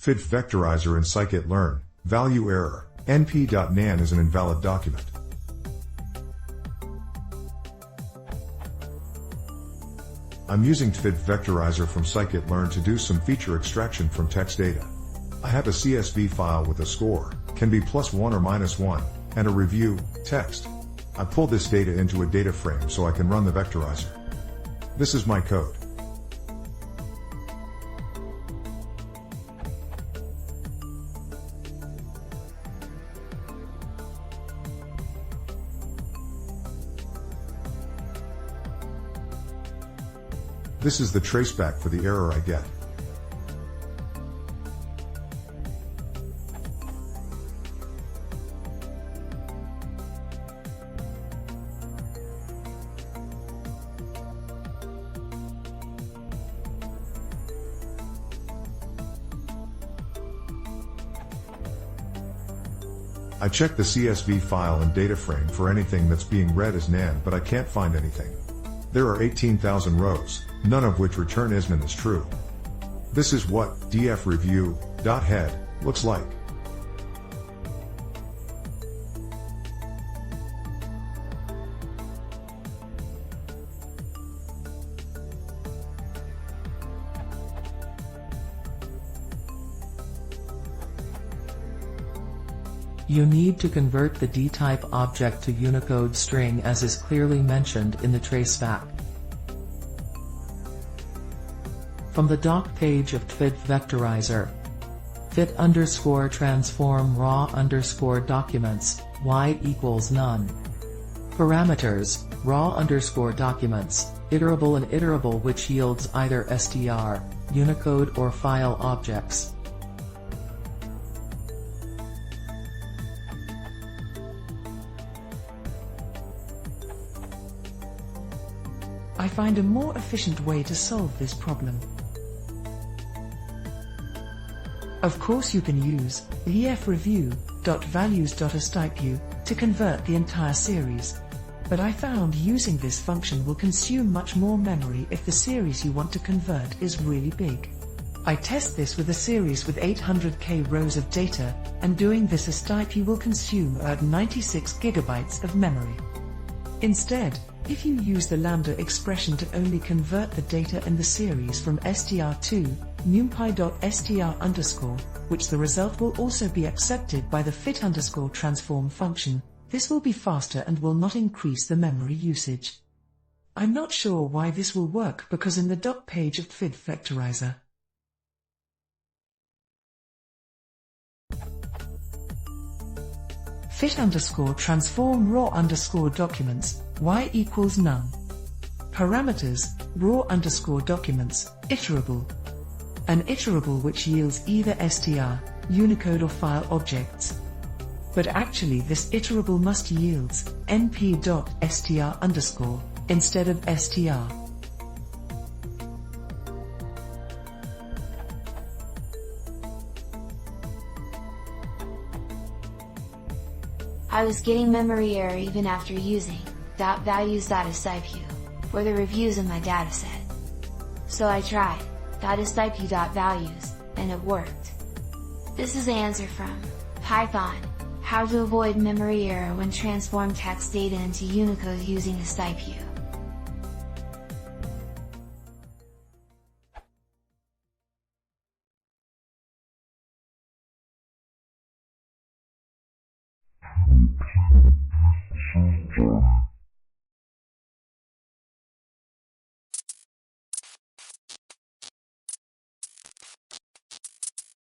TfidfVectorizer and scikit-learn, ValueError, np.nan is an invalid document. I'm using TfidfVectorizer from scikit-learn to do some feature extraction from text data. I have a CSV file with a score, can be +1 or -1, and a review, text. I pull this data into a data frame so I can run the vectorizer. This is my code. This is the traceback for the error I get. I check the CSV file and data frame for anything that's being read as nan, but I can't find anything. There are 18,000 rows, none of which return isnan is true. This is what df_review.head looks like. You need to convert the dtype object to Unicode string as is clearly mentioned in the traceback. From the doc page of TfidfVectorizer, fit_transform raw_documents, y equals none. Parameters, raw_documents, iterable and iterable, which yields either str, Unicode or file objects. I find a more efficient way to solve this problem. Of course, you can use df_review.values.astypu to convert the entire series, but I found using this function will consume much more memory if the series you want to convert is really big. I test this with a series with 800k rows of data, and doing this astypu will consume about 96 gigabytes of memory. Instead, if you use the lambda expression to only convert the data in the series from str to numpy.str_, which the result will also be accepted by the fit_transform function, this will be faster and will not increase the memory usage. I'm not sure why this will work because in the doc page of TfidfVectorizer, fit_transform raw_documents, y equals none. Parameters, raw_documents, iterable. An iterable which yields either str, Unicode or file objects. But actually this iterable must yields np.str_ instead of str. I was getting memory error even after using .values.astypu for the reviews in my dataset. So I tried .astypu.values, and it worked. This is the answer from Python, how to avoid memory error when transform text data into Unicode using astypu.